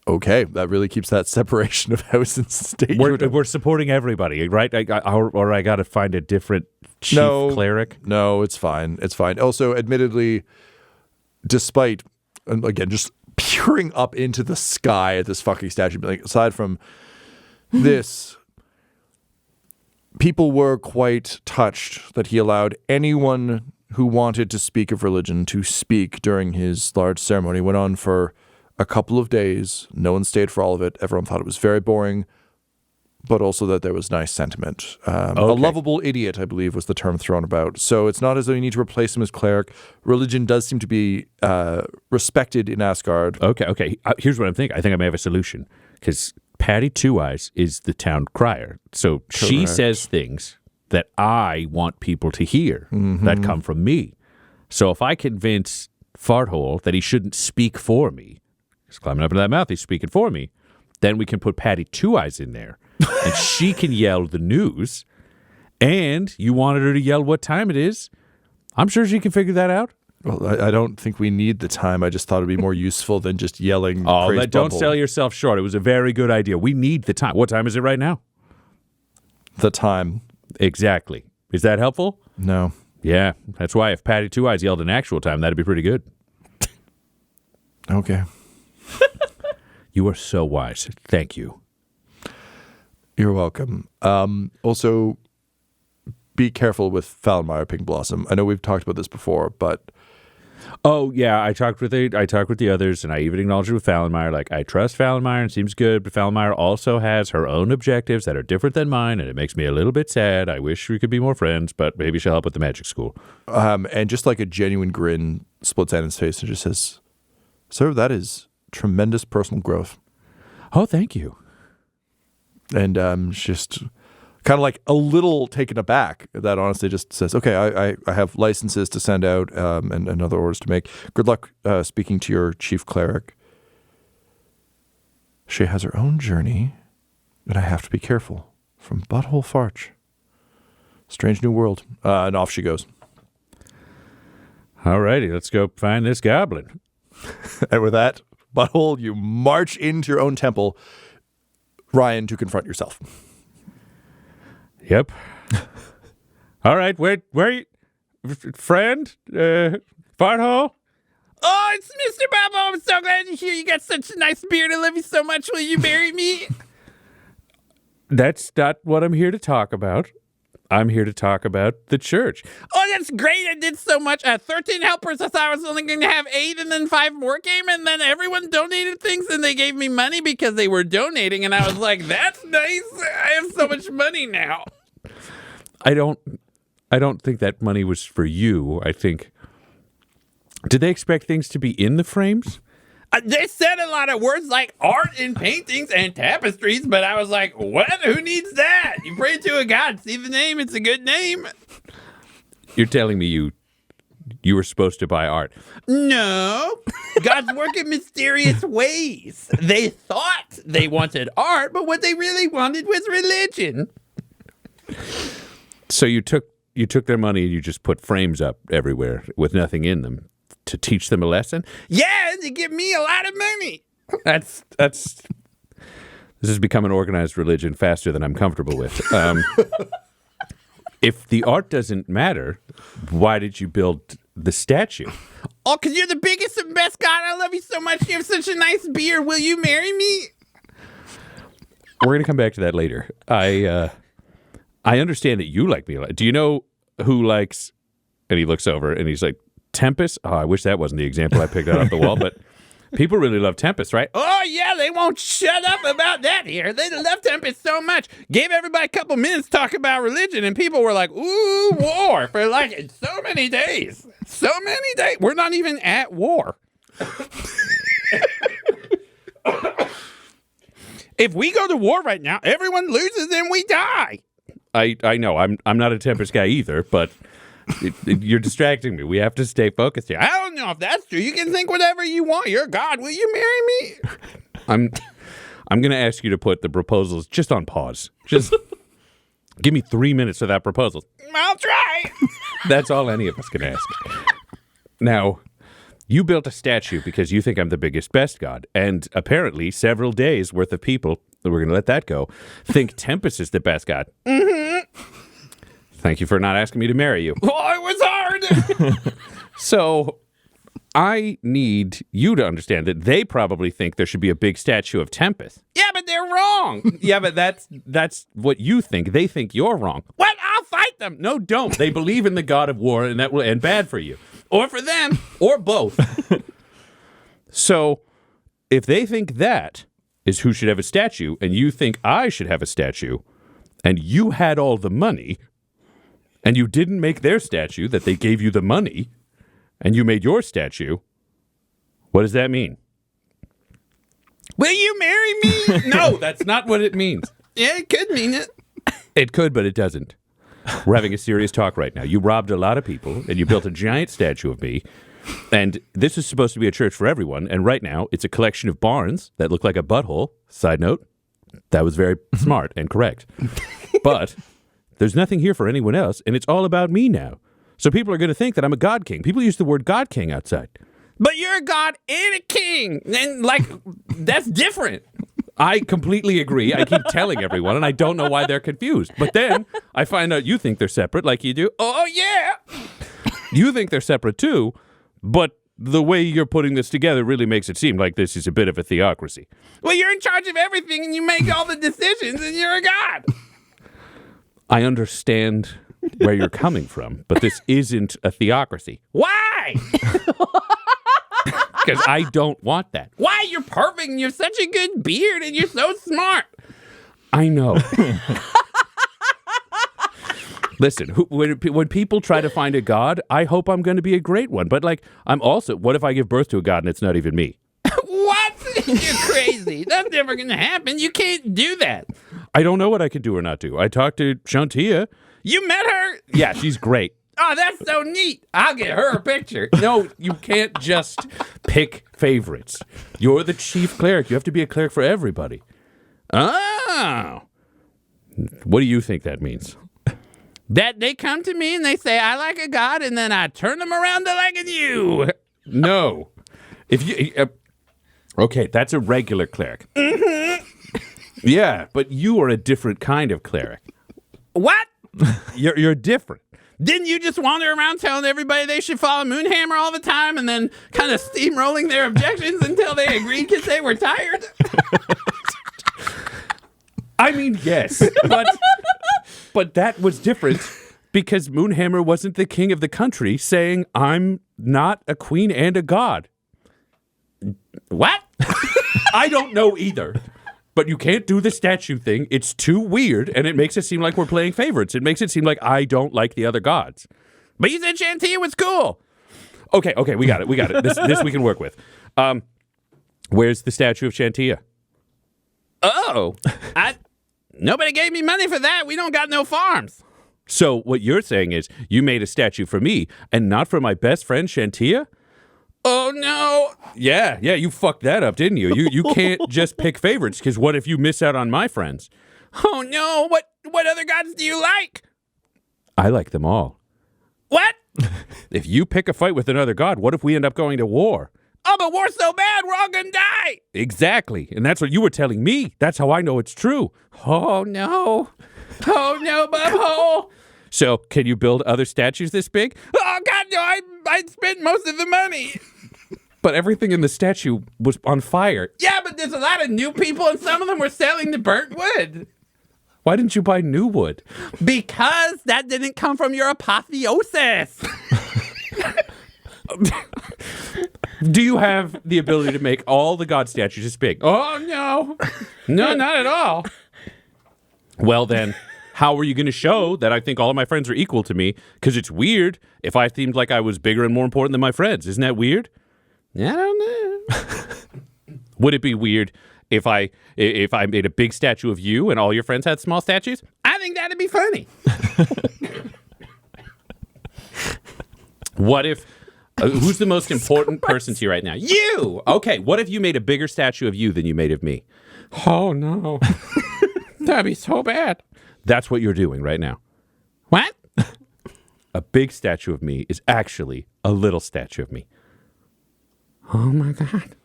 Okay, that really keeps that separation of house and state. We're supporting everybody, right? I got to find a different chief cleric? No, it's fine. It's fine. Also, admittedly, despite, again, just peering up into the sky at this fucking statue, like, aside from this... People were quite touched that he allowed anyone who wanted to speak of religion to speak during his large ceremony. It went on for a couple of days. No one stayed for all of it. Everyone thought it was very boring, but also that there was nice sentiment. A lovable idiot, I believe, was the term thrown about. So it's not as though you need to replace him as cleric. Religion does seem to be respected in Asgard. Okay. Here's what I'm thinking. I think I may have a solution, because Patty Two Eyes is the town crier. So she says things that I want people to hear that come from me. So if I convince Farthole that he shouldn't speak for me, he's climbing up into that mouth, he's speaking for me, then we can put Patty Two Eyes in there and she can yell the news. And you wanted her to yell what time it is. I'm sure she can figure that out. Well, I don't think we need the time. I just thought it'd be more useful than just yelling. Oh, don't sell yourself short. It was a very good idea. We need the time. What time is it right now? The time. Exactly. Is that helpful? No. Yeah, that's why if Patty Two Eyes yelled an actual time, that'd be pretty good. Okay. You are so wise. Thank you. You're welcome. Also, be careful with Fallenmeyer Pink Blossom. I know we've talked about this before, but oh yeah, I talked with the others, and I even acknowledged it with Fallenmeyer. Like, I trust Fallenmeyer and seems good, but Fallenmeyer also has her own objectives that are different than mine, and it makes me a little bit sad. I wish we could be more friends, but maybe she'll help with the magic school. And just like a genuine grin splits Annan's face and just says, "Sir, that is tremendous personal growth." Oh, thank you. And just kind of like a little taken aback that honestly just says, okay, I have licenses to send out and other orders to make. Good luck speaking to your chief cleric. She has her own journey, and I have to be careful. From Butthole Farch. Strange new world. And off she goes. All righty, let's go find this goblin. And with that, Butthole, you march into your own temple, Ryan, to confront yourself. Yep. All right, where you, friend, Farthole? Oh, it's Mr. Babo. I'm so glad to hear you got such a nice beard. I love you so much. Will you marry me? That's not what I'm here to talk about. I'm here to talk about the church. Oh, that's great. I did so much. 13 helpers. I thought I was only going to have 8, and then 5 more came, and then everyone donated things, and they gave me money because they were donating, and I was like, that's nice. I have so much money now. I don't think that money was for you. I think... Did they expect things to be in the frames? They said a lot of words like art and paintings and tapestries, but I was like, what? Who needs that? You pray to a god. See the name. It's a good name. You're telling me you were supposed to buy art? No. Gods work in mysterious ways. They thought they wanted art, but what they really wanted was religion. So you took their money and you just put frames up everywhere with nothing in them to teach them a lesson? Yeah, to give me a lot of money. That's This has become an organized religion faster than I'm comfortable with. If the art doesn't matter, why did you build the statue? Oh, because you're the biggest and best god. I love you so much. You have such a nice beard. Will you marry me? We're going to come back to that later. I understand that you like me a lot. Do you know who likes, and he looks over and he's like, Tempest? Oh, I wish that wasn't the example I picked out off the wall, but people really love Tempest, right? Oh, yeah, they won't shut up about that here. They love Tempest so much. Gave everybody a couple minutes to talk about religion, and people were like, ooh, war, for like so many days. So many days. We're not even at war. If we go to war right now, everyone loses and we die. I know. I'm not a Tempest guy either, but you're distracting me. We have to stay focused here. I don't know if that's true. You can think whatever you want. You're God. Will you marry me? I'm going to ask you to put the proposals just on pause. Just give me 3 minutes for that proposal. I'll try. That's all any of us can ask. Now, you built a statue because you think I'm the biggest, best god, and apparently several days worth of people, we're going to let that go, think Tempest is the best god. Mm-hmm. Thank you for not asking me to marry you. Oh, it was hard. So I need you to understand that they probably think there should be a big statue of Tempest. Yeah, but they're wrong. Yeah, but that's what you think. They think you're wrong. What? I'll fight them. No, don't. They believe in the god of war, and that will end bad for you. Or for them. Or both. So if they think that is who should have a statue, and you think I should have a statue, and you had all the money, and you didn't make their statue that they gave you the money, and you made your statue, what does that mean? Will you marry me? No, that's not what it means. Yeah, it could mean it. It could, but it doesn't. We're having a serious talk right now. You robbed a lot of people, and you built a giant statue of me, and this is supposed to be a church for everyone, and right now it's a collection of barns that look like a butthole. Side note, that was very smart and correct. But there's nothing here for anyone else, and it's all about me now. So people are going to think that I'm a god king. People use the word god king outside. But you're a god and a king. And, that's different. I completely agree. I keep telling everyone, and I don't know why they're confused. But then I find out you think they're separate like you do. Oh, yeah. You think they're separate too, but the way you're putting this together really makes it seem like this is a bit of a theocracy. Well, you're in charge of everything, and you make all the decisions, and you're a god. I understand where you're coming from, but this isn't a theocracy. Why? Because I don't want that. Why? You're perfect, and you have such a good beard, and you're so smart. I know. Listen, when people try to find a god, I hope I'm going to be a great one. But I'm also, what if I give birth to a god and it's not even me? What? You're crazy. That's never going to happen. You can't do that. I don't know what I can do or not do. I talked to Shantia. You met her? Yeah, she's great. Oh, that's so neat. I'll get her a picture. No, you can't just pick favorites. You're the chief cleric. You have to be a cleric for everybody. Oh. What do you think that means? That they come to me and they say, I like a god, and then I turn them around to liking you. No. If you... okay, that's a regular cleric. Mm-hmm. Yeah, but you are a different kind of cleric. What? You're different. Didn't you just wander around telling everybody they should follow Moonhammer all the time and then kind of steamrolling their objections until they agreed because they were tired? I mean, yes, but that was different because Moonhammer wasn't the king of the country saying, I'm not a queen and a god. What? I don't know either. But you can't do the statue thing. It's too weird, and it makes it seem like we're playing favorites. It makes it seem like I don't like the other gods. But you said Shantia was cool. Okay, we got it. This we can work with. Where's the statue of Shantia? Oh, nobody gave me money for that. We don't got no farms. So what you're saying is you made a statue for me and not for my best friend Shantia? Oh, no. Yeah, you fucked that up, didn't you? You can't just pick favorites, because what if you miss out on my friends? Oh, no. What other gods do you like? I like them all. What? If you pick a fight with another god, what if we end up going to war? Oh, but war's so bad, we're all gonna die. Exactly. And that's what you were telling me. That's how I know it's true. Oh, no. Oh, no, Butthole. So, can you build other statues this big? Oh, God, no, I spent most of the money. But everything in the statue was on fire. Yeah, but there's a lot of new people, and some of them were selling the burnt wood. Why didn't you buy new wood? Because that didn't come from your apotheosis. Do you have the ability to make all the god statues this big? Oh, no. No, not at all. Well, then, how are you going to show that I think all of my friends are equal to me? Because it's weird if I seemed like I was bigger and more important than my friends. Isn't that weird? I don't know. Would it be weird if I made a big statue of you and all your friends had small statues? I think that'd be funny. What if... who's the most important person to you right now? You! Okay, what if you made a bigger statue of you than you made of me? Oh, no. That'd be so bad. That's what you're doing right now. What? A big statue of me is actually a little statue of me. Oh, my God.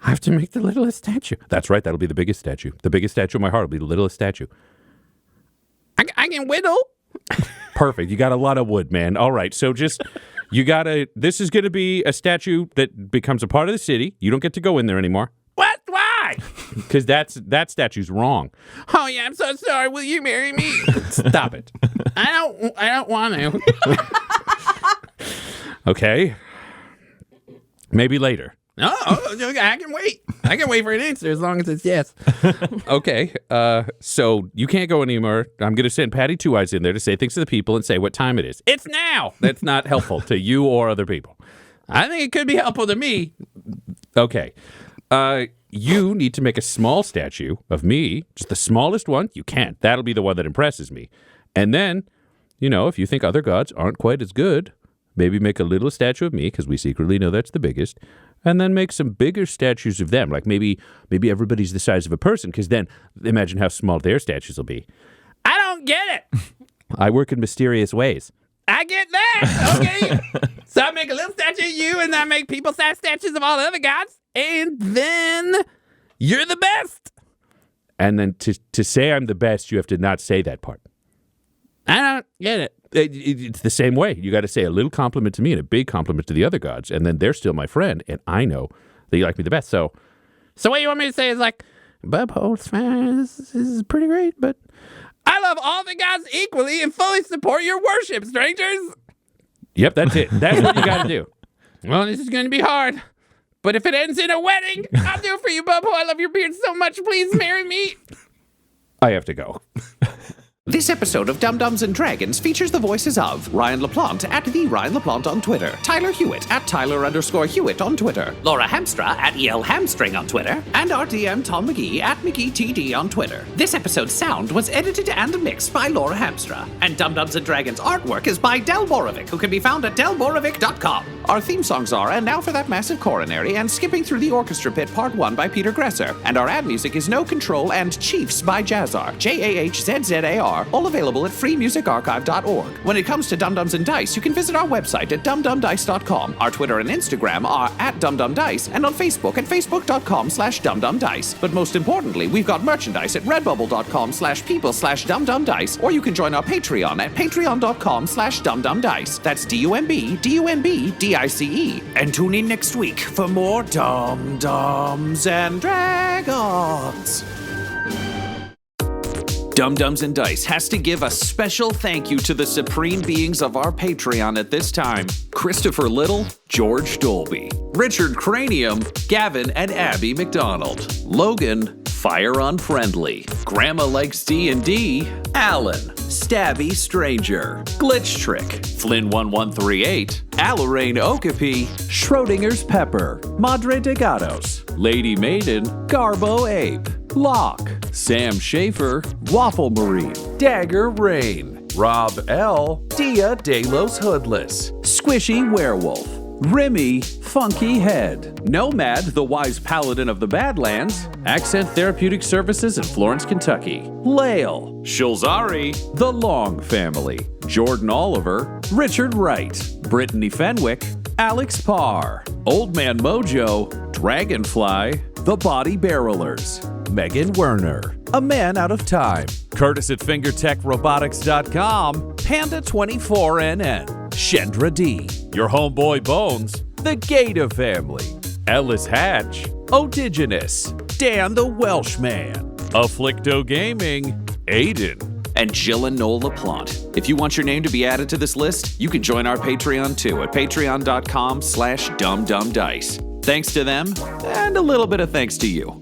I have to make the littlest statue. That's right, that'll be the biggest statue. The biggest statue of my heart will be the littlest statue. I can whittle. Perfect. You got a lot of wood, man. All right, so just... this is going to be a statue that becomes a part of the city. You don't get to go in there anymore. What? Why? Because that statue's wrong. Oh, yeah, I'm so sorry. Will you marry me? Stop it. I don't want to. Okay. Maybe later. Oh, I can wait. I can wait for an answer as long as it's yes. Okay. So you can't go anymore. I'm going to send Patty Two Eyes in there to say things to the people and say what time it is. It's now. That's not helpful to you or other people. I think it could be helpful to me. Okay. You need to make a small statue of me, just the smallest one. You can't. That'll be the one that impresses me. And then, if you think other gods aren't quite as good, maybe make a little statue of me, because we secretly know that's the biggest, and then make some bigger statues of them. Like maybe everybody's the size of a person, because then imagine how small their statues will be. I don't get it. I work in mysterious ways. I get that. Okay. So I make a little statue of you, and I make people-sized statues of all the other gods, and then you're the best. And then to say I'm the best, you have to not say that part. I don't get it. It's the same way. You got to say a little compliment to me and a big compliment to the other gods, and then they're still my friend, and I know that you like me the best. So what you want me to say is like, Butthole, this is pretty great, but I love all the gods equally and fully support your worship, strangers. Yep, that's it. That's what you got to do. Well, this is going to be hard, but if it ends in a wedding, I'll do it for you, Butthole. I love your beard so much. Please marry me. I have to go. This episode of Dum-Dums and Dragons features the voices of Ryan LaPlante at the Ryan LaPlante on Twitter, Tyler Hewitt at Tyler_Hewitt on Twitter, Laura Hamstra at EL Hamstring on Twitter, and our DM Tom McGee at McGeeTD on Twitter. This episode's sound was edited and mixed by Laura Hamstra, and Dum-Dums and Dragons artwork is by Del Borovic, who can be found at delborovic.com. Our theme songs are And Now for That Massive Coronary and Skipping Through the Orchestra Pit Part 1 by Peter Gresser, and our ad music is No Control and Chiefs by Jazzar, JAHZZAR, all available at freemusicarchive.org. When it comes to Dum-Dums and Dice, you can visit our website at dumdumdice.com. Our Twitter and Instagram are at dumdumdice, and on Facebook at facebook.com/dumdumdice. But most importantly, we've got merchandise at redbubble.com/people/dumdumdice, or you can join our Patreon at patreon.com/dumdumdice. That's DUMBDICE. And tune in next week for more Dum-Dums and Dragons. Dum-Dums and Dice has to give a special thank you to the supreme beings of our Patreon at this time: Christopher Little, George Dolby, Richard Cranium, Gavin and Abby McDonald, Logan, Fire Unfriendly, Grandma Likes D&D, Alan, Stabby Stranger, Glitch Trick, Flynn1138, Alarain Okapi, Schrodinger's Pepper, Madre de Gatos, Lady Maiden, Garbo Ape, Locke, Sam Schaefer, Waffle Marine, Dagger Rain, Rob L, Dia De Los Hoodless, Squishy Werewolf, Remy, Funky Head, Nomad, the Wise Paladin of the Badlands, Accent Therapeutic Services in Florence, Kentucky, Lael, Shulzari, The Long Family, Jordan Oliver, Richard Wright, Brittany Fenwick, Alex Parr, Old Man Mojo, Dragonfly, The Body Barrelers, Megan Werner, A Man Out of Time, Curtis at FingerTechRobotics.com, Panda24NN, Shendra D, Your Homeboy Bones, The Gata Family, Ellis Hatch, Odigenous, Dan the Welshman, Afflicto Gaming, Aiden, and Jill and Noel LaPlante. If you want your name to be added to this list, you can join our Patreon too at patreon.com/dumdumdice. Thanks to them, and a little bit of thanks to you.